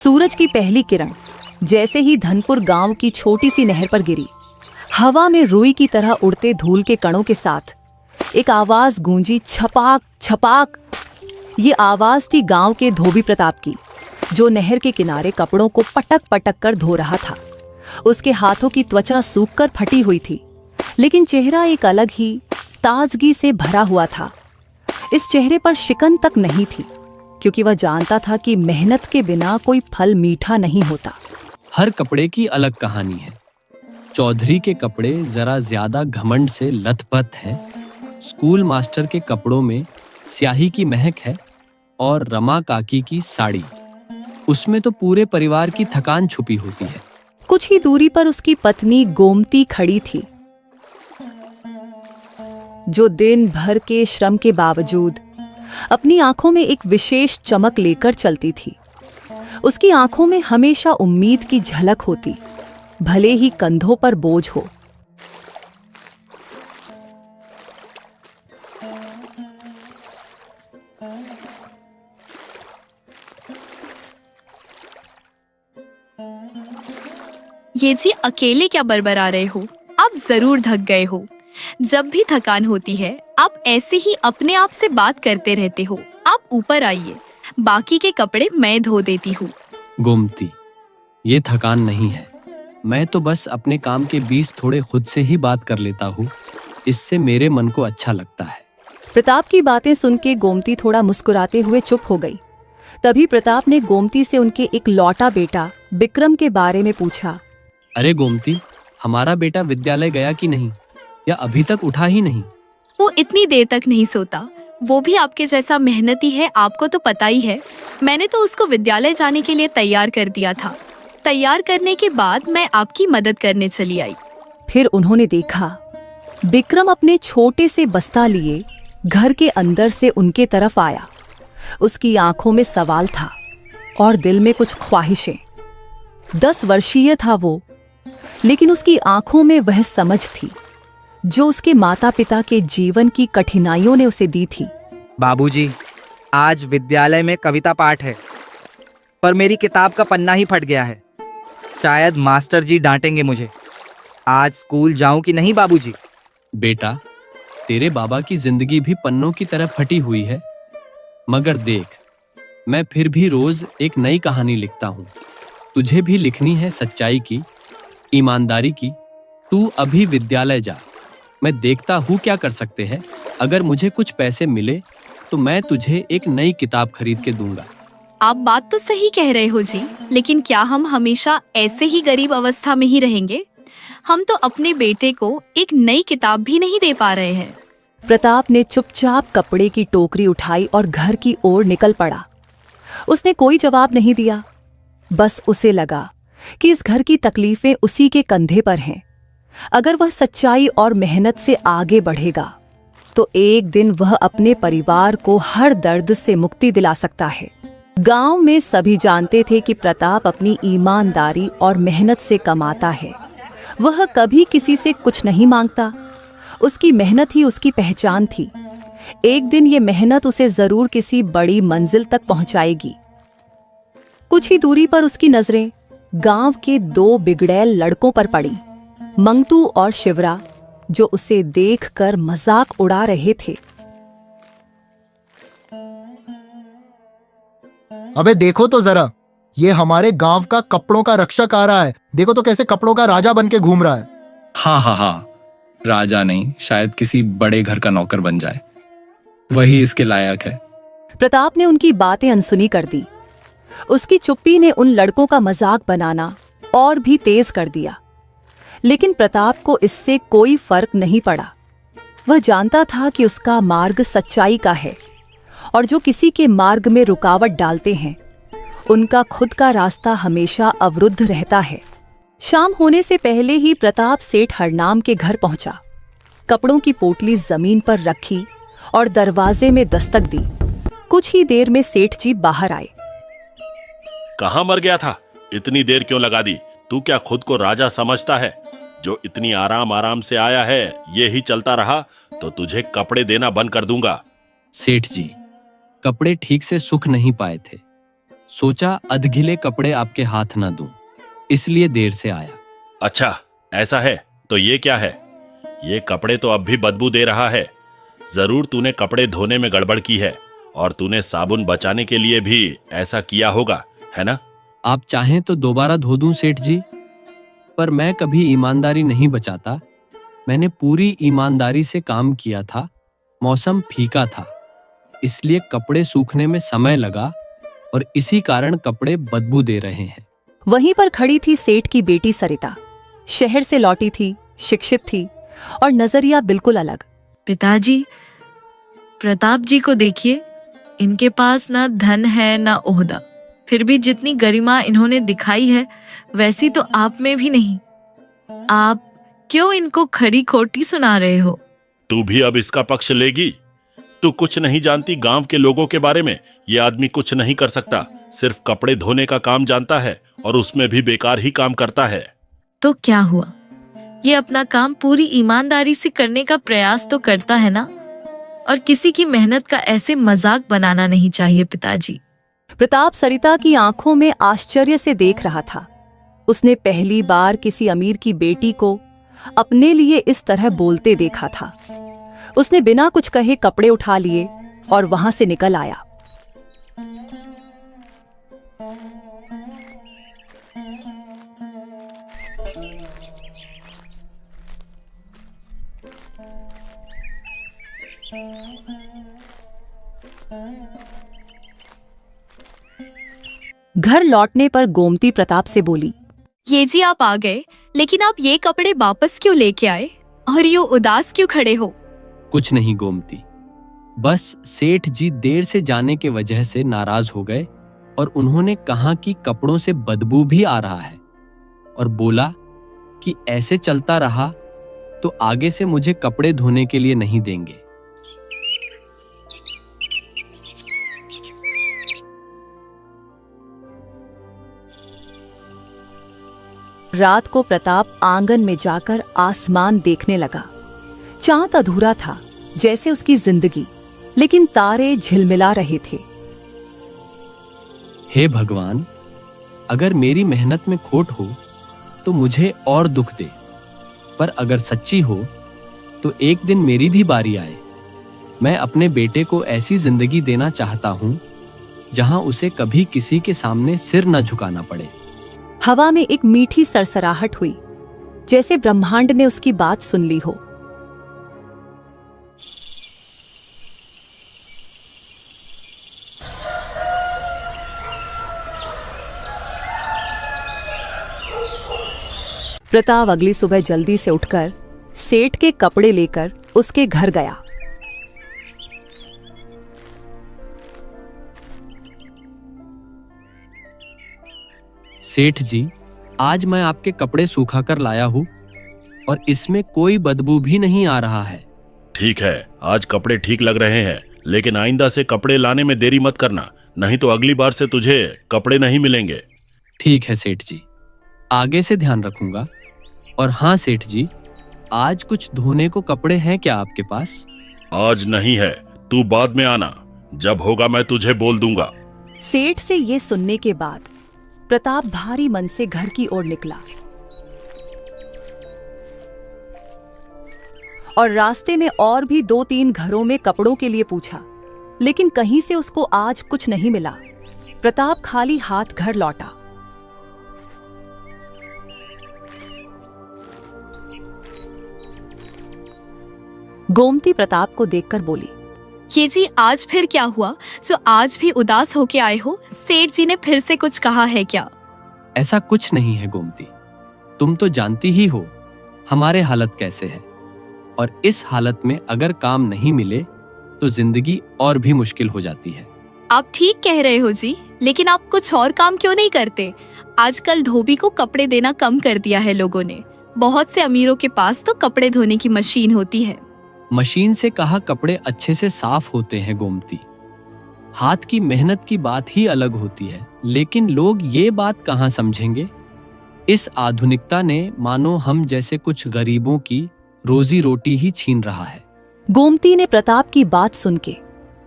सूरज की पहली किरण जैसे ही धनपुर गांव की छोटी सी नहर पर गिरी, हवा में रुई की तरह उड़ते धूल के कणों के साथ एक आवाज गूंजी, छपाक छपाक। ये आवाज थी गांव के धोबी प्रताप की, जो नहर के किनारे कपड़ों को पटक पटक कर धो रहा था। उसके हाथों की त्वचा सूखकर फटी हुई थी, लेकिन चेहरा एक अलग ही ताजगी से भरा हुआ था। इस चेहरे पर शिकन तक नहीं थी, क्योंकि वह जानता था कि मेहनत के बिना कोई फल मीठा नहीं होता। हर कपड़े की अलग कहानी है। चौधरी के कपड़े जरा ज्यादा घमंड से लथपथ हैं। स्कूल मास्टर के कपड़ों में स्याही की महक है, और रमा काकी की साड़ी, उसमें तो पूरे परिवार की थकान छुपी होती है। कुछ ही दूरी पर उसकी पत्नी गोमती खड़ी थी, जो दिन भर के श्रम के बावजूद अपनी आंखों में एक विशेष चमक लेकर चलती थी। उसकी आंखों में हमेशा उम्मीद की झलक होती, भले ही कंधों पर बोझ हो। ये जी अकेले क्या बरबरा रहे हो? आप जरूर थक गए हो। जब भी थकान होती है आप ऐसे ही अपने आप से बात करते रहते हो। आप ऊपर आइए, बाकी के कपड़े मैं धो देती हूँ। गोमती, ये थकान नहीं है। मैं तो बस अपने काम के बीच थोड़े खुद से ही बात कर लेता हूँ। इससे मेरे मन को अच्छा लगता है। प्रताप की बातें सुन के गोमती थोड़ा मुस्कुराते हुए चुप हो गई। तभी प्रताप ने गोमती से उनके एक लौटा बेटा विक्रम के बारे में पूछा। अरे गोमती, हमारा बेटा विद्यालय गया कि नहीं, या अभी तक उठा ही नहीं? वो इतनी देर तक नहीं सोता। वो भी आपके जैसा मेहनती है, आपको तो पता ही है। मैंने तो उसको विद्यालय जाने के लिए तैयार कर दिया था। तैयार करने के बाद मैं आपकी मदद करने चली आई। फिर उन्होंने देखा विक्रम अपने छोटे से बस्ता लिए घर के अंदर से उनके तरफ आया। उसकी आंखों में सवाल था और दिल में कुछ ख्वाहिशें। 10 वर्षीय था वो, लेकिन उसकी आंखों में वह समझ थी जो उसके माता पिता के जीवन की कठिनाइयों ने उसे दी थी। बाबूजी, आज विद्यालय में कविता पाठ है, पर मेरी किताब का पन्ना ही फट गया है। शायद मास्टर जी डांटेंगे मुझे। आज स्कूल जाऊं कि नहीं बाबूजी? बेटा, तेरे बाबा की जिंदगी भी पन्नों की तरह फटी हुई है, मगर देख, मैं फिर भी रोज एक नई कहानी लिखता हूँ। तुझे भी लिखनी है सच्चाई की, ईमानदारी की। तू अभी विद्यालय जा, मैं देखता हूँ क्या कर सकते हैं। अगर मुझे कुछ पैसे मिले तो मैं तुझे एक नई किताब खरीद के दूंगा। आप बात तो सही कह रहे हो जी, लेकिन क्या हम हमेशा ऐसे ही गरीब अवस्था में ही रहेंगे? हम तो अपने बेटे को एक नई किताब भी नहीं दे पा रहे हैं। प्रताप ने चुपचाप कपड़े की टोकरी उठाई और घर की ओर निकल पड़ा। उसने कोई जवाब नहीं दिया। बस उसे लगा कि इस घर की तकलीफें उसी के कंधे पर हैं। अगर वह सच्चाई और मेहनत से आगे बढ़ेगा तो एक दिन वह अपने परिवार को हर दर्द से मुक्ति दिला सकता है। गांव में सभी जानते थे कि प्रताप अपनी ईमानदारी और मेहनत से कमाता है। वह कभी किसी से कुछ नहीं मांगता। उसकी मेहनत ही उसकी पहचान थी। एक दिन ये मेहनत उसे जरूर किसी बड़ी मंजिल तक पहुंचाएगी। कुछ ही दूरी पर उसकी नजरें गांव के 2 बिगड़ैल लड़कों पर पड़ी, मंगतू और शिवरा, जो उसे देखकर मजाक उड़ा रहे थे। अबे देखो तो जरा, ये हमारे गांव का कपड़ों का रक्षक आ रहा है। देखो तो कैसे कपड़ों का राजा बन के घूम रहा है। हाँ, राजा नहीं, शायद किसी बड़े घर का नौकर बन जाए, वही इसके लायक है। प्रताप ने उनकी बातें अनसुनी कर दी। उसकी चुप्पी ने उन लड़कों का मजाक बनाना और भी तेज कर दिया, लेकिन प्रताप को इससे कोई फर्क नहीं पड़ा। वह जानता था कि उसका मार्ग सच्चाई का है, और जो किसी के मार्ग में रुकावट डालते हैं उनका खुद का रास्ता हमेशा अवरुद्ध रहता है। शाम होने से पहले ही प्रताप सेठ हरनाम के घर पहुंचा। कपड़ों की पोटली जमीन पर रखी और दरवाजे में दस्तक दी। कुछ ही देर में सेठ जी बाहर आए। कहाँ मर गया था? इतनी देर क्यों लगा दी? तू क्या खुद को राजा समझता है? जो इतनी आराम से आया है, ये ही चलता रहा तो तुझे कपड़े देना बंद कर दूंगा। सेठ जी, कपड़े ठीक से सूख नहीं पाए थे। सोचा अधगिले कपड़े आपके हाथ ना दूं, इसलिए देर से आया। अच्छा, ऐसा है तो ये क्या है? ये कपड़े तो अब भी बदबू दे रहा है। जरूर तूने कपड़े धोने में गड़बड़ की है और तूने साबुन बचाने के लिए भी ऐसा किया होगा, है ना? आप चाहें तो दोबारा धो दूं सेठ जी, पर मैं कभी ईमानदारी नहीं बचाता। मैंने पूरी ईमानदारी से काम किया था। मौसम फीका था, इसलिए कपड़े सूखने में समय लगा और इसी कारण कपड़े बदबू दे रहे हैं। वहीं पर खड़ी थी सेठ की बेटी सरिता। शहर से लौटी थी, शिक्षित थी और नजरिया बिल्कुल अलग। पिताजी, प्रताप जी को देखिए, इनके पास ना धन है ना ओहदा, फिर भी जितनी गरिमा इन्होंने दिखाई है वैसी तो आप में भी नहीं। आप क्यों इनको खरी खोटी सुना रहे हो? तू भी अब इसका पक्ष लेगी? तू कुछ नहीं जानती गांव के लोगों के बारे में। ये आदमी कुछ नहीं कर सकता, सिर्फ कपड़े धोने का काम जानता है और उसमें भी बेकार ही काम करता है। तो क्या हुआ? ये अपना काम पूरी ईमानदारी से करने का प्रयास तो करता है ना, और किसी की मेहनत का ऐसे मजाक बनाना नहीं चाहिए पिताजी। प्रताप सरिता की आंखों में आश्चर्य से देख रहा था। उसने पहली बार किसी अमीर की बेटी को अपने लिए इस तरह बोलते देखा था। उसने बिना कुछ कहे कपड़े उठा लिए और वहां से निकल आया। घर लौटने पर गोमती प्रताप से बोली, ये जी आप आ गए, लेकिन आप ये कपड़े वापस क्यों लेके आए और यूं उदास क्यों खड़े हो? कुछ नहीं गोमती, बस सेठ जी देर से जाने के वजह से नाराज हो गए और उन्होंने कहा कि कपड़ों से बदबू भी आ रहा है और बोला कि ऐसे चलता रहा तो आगे से मुझे कपड़े धोने के लिए नहीं देंगे। रात को प्रताप आंगन में जाकर आसमान देखने लगा। चांद अधूरा था जैसे उसकी जिंदगी, लेकिन तारे झिलमिला रहे थे। हे भगवान, अगर मेरी मेहनत में खोट हो तो मुझे और दुख दे, पर अगर सच्ची हो तो एक दिन मेरी भी बारी आए। मैं अपने बेटे को ऐसी जिंदगी देना चाहता हूं जहां उसे कभी किसी के सामने सिर न झुकाना पड़े। हवा में एक मीठी सरसराहट हुई, जैसे ब्रह्मांड ने उसकी बात सुन ली हो। प्रताप अगली सुबह जल्दी से उठकर सेठ के कपड़े लेकर उसके घर गया। सेठ जी, आज मैं आपके कपड़े सूखा कर लाया हूं और इसमें कोई बदबू भी नहीं आ रहा है। ठीक है, आज कपड़े ठीक लग रहे हैं, लेकिन आइंदा से कपड़े लाने में देरी मत करना, नहीं तो अगली बार से तुझे कपड़े नहीं मिलेंगे। ठीक है सेठ जी, आगे से ध्यान रखूंगा। और हाँ सेठ जी, आज कुछ धोने को कपड़े हैं क्या आपके पास? आज नहीं है, तू बाद में आना, जब होगा मैं तुझे बोल दूंगा। सेठ से ये सुनने के बाद प्रताप भारी मन से घर की ओर निकला और रास्ते में और भी 2-3 घरों में कपड़ों के लिए पूछा, लेकिन कहीं से उसको आज कुछ नहीं मिला। प्रताप खाली हाथ घर लौटा। गोमती प्रताप को देखकर बोली, ये जी आज फिर क्या हुआ जो आज भी उदास होके आए हो? सेठ जी ने फिर से कुछ कहा है क्या? ऐसा कुछ नहीं है गोमती, तुम तो जानती ही हो हमारे हालत कैसे है, और इस हालत में अगर काम नहीं मिले तो जिंदगी और भी मुश्किल हो जाती है। आप ठीक कह रहे हो जी, लेकिन आप कुछ और काम क्यों नहीं करते? आजकल धोबी को कपड़े देना कम कर दिया है लोगों ने। बहुत से अमीरों के पास तो कपड़े धोने की मशीन होती है। मशीन से कहा कपड़े अच्छे से साफ होते हैं गोमती, हाथ की मेहनत की बात ही अलग होती है, लेकिन लोग ये बात कहाँ समझेंगे? इस आधुनिकता ने मानो हम जैसे कुछ गरीबों की रोजी रोटी ही छीन रहा है। गोमती ने प्रताप की बात सुन के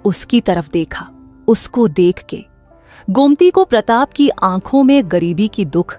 उसकी तरफ देखा। उसको देख के गोमती को प्रताप की आंखों में गरीबी की दुख